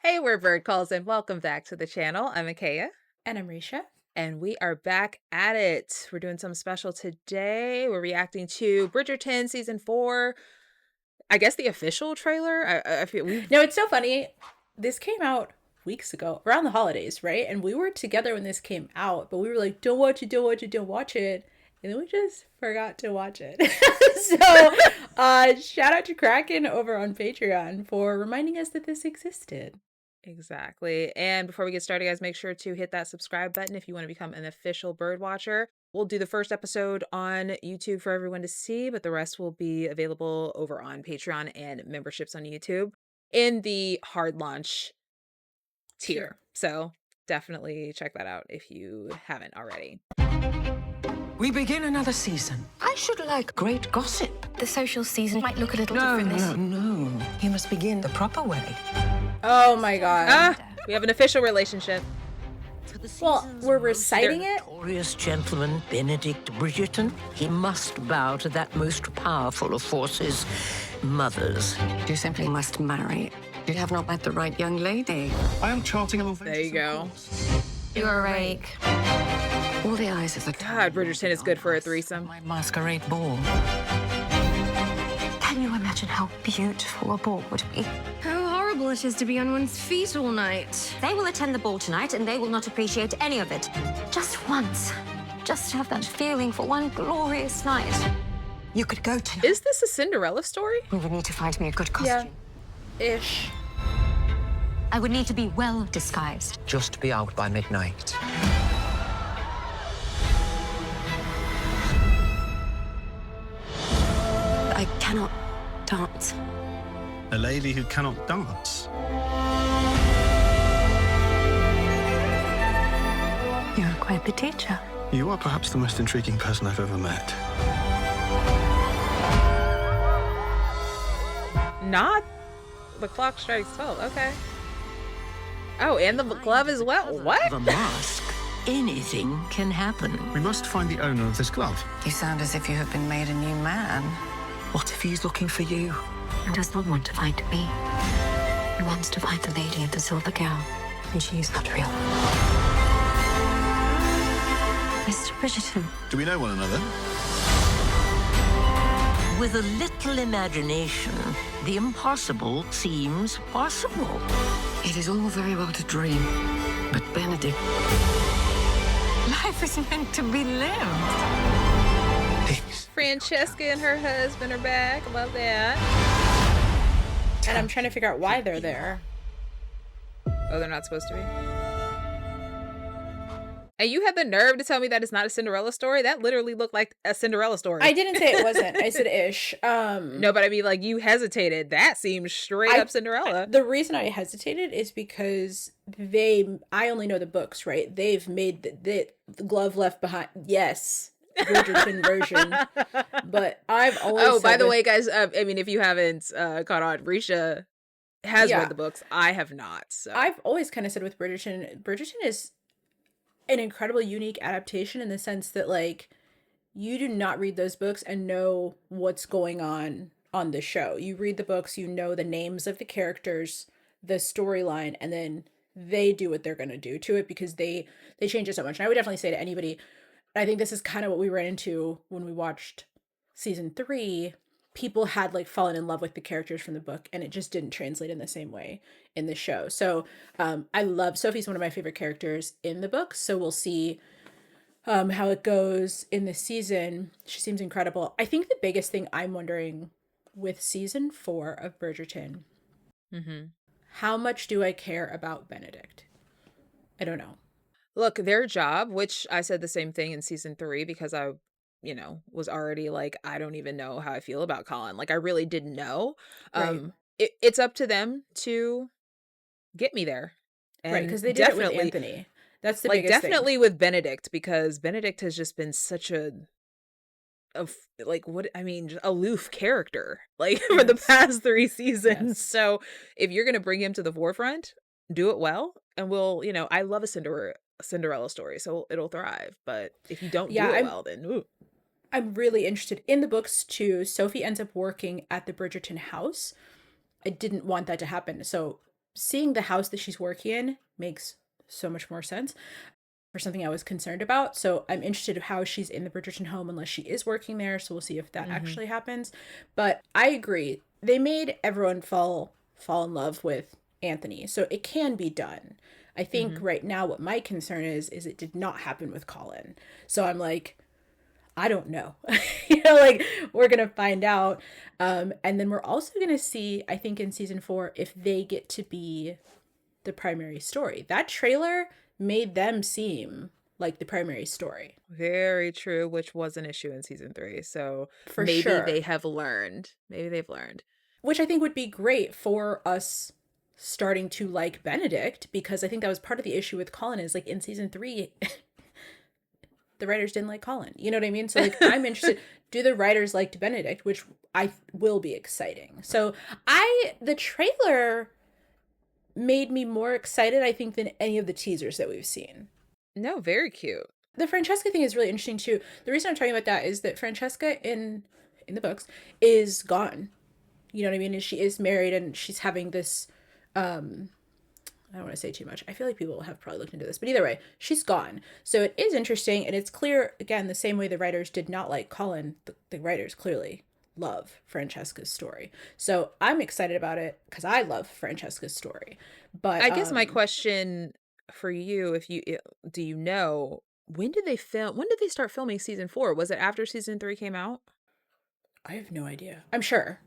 Hey, we're Bird Calls and welcome back to the channel. I'm Akea And Amrisha. and we are back at it. We're doing something special today. We're reacting to Bridgerton season 4. I guess the official trailer. I feel we've No, it's so funny. This came out weeks ago, around the holidays, right? And we were together when this came out, but we were like, don't watch it, don't watch it, don't watch it. And then we just forgot to watch it. So shout out to Kraken over on Patreon for reminding us that this existed. exactly. And before we get started, guys, make sure to hit that subscribe button if you want to become an official bird watcher. We'll do the first episode on YouTube for everyone to see, but the rest will be available over on Patreon and memberships on YouTube in the hard launch tier. So definitely check that out if you haven't already. We begin another season. I should like great gossip. The social season might look a little No, different this no. You must begin the proper way. Oh my god. We have an official relationship. Well, we're reciting it. Glorious gentleman, Benedict Bridgerton. He must bow to that most powerful of forces, mothers. You simply must marry. You have not met the right young lady. I am charting a There you go. You're a rake. All the eyes of the God, Bridgerton is good for a threesome. My masquerade ball. Can you imagine how beautiful a ball would be? How horrible it is to be on one's feet all night. They will attend the ball tonight and they will not appreciate any of it. Just once. Just to have that feeling for one glorious night. You could go to. Is this a Cinderella story? You would need to find me a good costume. Ish. I would need to be well disguised. Just be out by midnight. I cannot dance. A lady who cannot dance. You're quite the teacher. You are perhaps the most intriguing person I've ever met. Not the clock strikes 12. Okay. Oh, and the glove as well. What? The mask. Anything can happen. We must find the owner of this glove. You sound as if you have been made a new man. What if he's looking for you? He does not want to find me. He wants to find the lady in the silver gown, and she is not real. Mr. Bridgerton. Do we know one another? With a little imagination, the impossible seems possible. It is all very well to dream, but Benedict, life is meant to be lived. Francesca and her husband are back. Love that. And I'm trying to figure out why they're there. Oh, they're not supposed to be. And you had the nerve to tell me that it's not a Cinderella story? That literally looked like a Cinderella story. I didn't say it wasn't. I said ish. No, but I mean, like, you hesitated. That seems straight up Cinderella. The reason I hesitated is because I only know the books, right? They've made the glove left behind. Yes. Bridgerton version. But I've always Oh, by the way, guys, I mean, if you haven't caught on, Risha has read the books. I have not. So I've always kind of said with Bridgerton is an incredibly unique adaptation in the sense that, like, you do not read those books and know what's going on the show. You read the books, you know the names of the characters, the storyline, and then they do what they're going to do to it because they change it so much. And I would definitely say to anybody, I think this is kind of what we ran into when we watched season 3. People had, like, fallen in love with the characters from the book, and it just didn't translate in the same way in the show. So I love Sophie's one of my favorite characters in the book. So we'll see how it goes in this season. She seems incredible. I think the biggest thing I'm wondering with season 4 of Bridgerton, how much do I care about Benedict? I don't know. look, their job, which I said the same thing in season 3 because I, was already like, I don't even know how I feel about Colin. Like, I really didn't know. Right. It's up to them to get me there. And Right, because they did it with Anthony. That's the biggest definitely with Benedict, because Benedict has just been such aloof character, like, for the past 3 seasons. Yes. So if you're going to bring him to the forefront, do it well. And we'll, I love a Cinderella story, so it'll thrive. But if you don't do it well, then ooh. I'm really interested in the books too. Sophie ends up working at the Bridgerton house. I didn't want that to happen. So seeing the house that she's working in makes so much more sense for something I was concerned about. So I'm interested in how she's in the Bridgerton home unless she is working there. So we'll see if that actually happens. But I agree. They made everyone fall in love with Anthony. So it can be done. I think right now what my concern is it did not happen with Colin. So I'm like, I don't know. Like we're going to find out. And then we're also going to see, I think in season 4, if they get to be the primary story. That trailer made them seem like the primary story. Very true, which was an issue in season 3. So For maybe sure. they have learned. Maybe they've learned. Which I think would be great for us starting to like Benedict, because I think that was part of the issue with Colin is like in season 3, the writers didn't like Colin. You know what I mean? So like I'm interested, do the writers like Benedict, which I will be exciting. So the trailer made me more excited, I think, than any of the teasers that we've seen. No, very cute. The Francesca thing is really interesting too. The reason I'm talking about that is that Francesca in the books is gone. You know what I mean? And she is married and she's having this I don't want to say too much. I feel like people have probably looked into this, but either way, she's gone. So it is interesting, and it's clear, again, the same way the writers did not like Colin, the writers clearly love Francesca's story. So I'm excited about it because I love Francesca's story. But I guess my question for you, do you know, when did they start filming season 4? Was it after season 3 came out? I have no idea. I'm sure.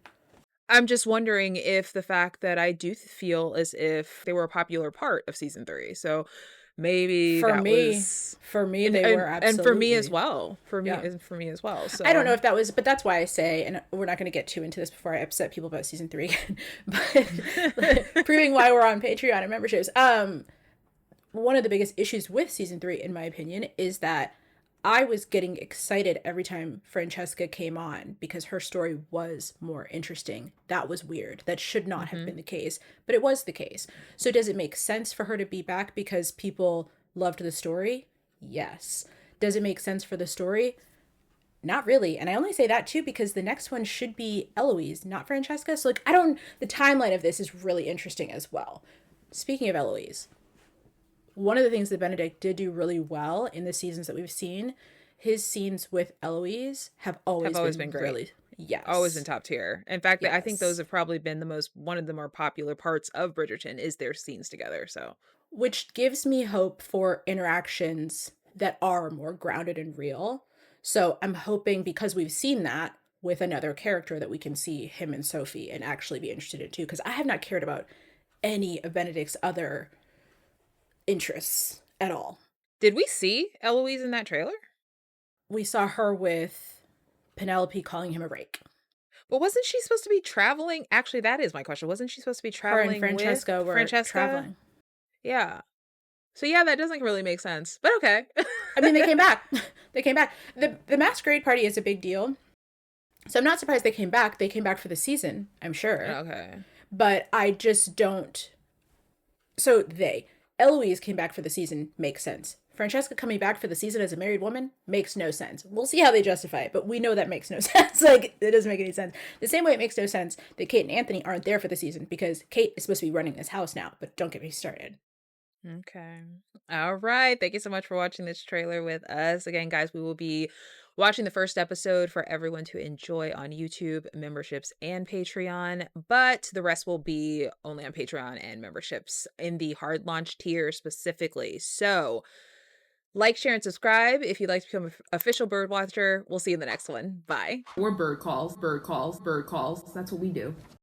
I'm just wondering if the fact that I do feel as if they were a popular part of season 3. So maybe for me, they were absolutely. And for me as well. For me as well. So I don't know if that was, but that's why I say, and we're not going to get too into this before I upset people about season 3 again, but proving why we're on Patreon and memberships. One of the biggest issues with season 3, in my opinion, is that I was getting excited every time Francesca came on because her story was more interesting. That was weird. That should not have been the case, but it was the case. So does it make sense for her to be back because people loved the story? Yes. Does it make sense for the story? Not really. And I only say that too because the next one should be Eloise, not Francesca. So like the timeline of this is really interesting as well. Speaking of Eloise, one of the things that Benedict did do really well in the seasons that we've seen, his scenes with Eloise have always been great. Really, yes. Always been top tier. In fact, I think those have probably been one of the more popular parts of Bridgerton is their scenes together. So, which gives me hope for interactions that are more grounded and real. So I'm hoping because we've seen that with another character that we can see him and Sophie and actually be interested in too. Because I have not cared about any of Benedict's other interests at all. Did we see Eloise in that trailer? We saw her with Penelope calling him a rake. But wasn't she supposed to be traveling? Actually, that is my question. Wasn't she supposed to be traveling? Her and Francesca were traveling. Yeah. So yeah, that doesn't really make sense. But okay. I mean, they came back. They came back. The masquerade party is a big deal. So I'm not surprised they came back. They came back for the season, I'm sure. Okay. But I just don't. So Eloise came back for the season, makes sense. Francesca coming back for the season as a married woman makes no sense. We'll see how they justify it, but we know that makes no sense. Like, it doesn't make any sense. The same way it makes no sense that Kate and Anthony aren't there for the season because Kate is supposed to be running this house now, but don't get me started. Okay. All right. Thank you so much for watching this trailer with us. Again, guys, we will be watching the first episode for everyone to enjoy on YouTube, memberships, and Patreon, but the rest will be only on Patreon and memberships in the hard launch tier specifically. So like, share, and subscribe if you'd like to become an official bird watcher. We'll see you in the next one. Bye. Or bird calls. That's what we do.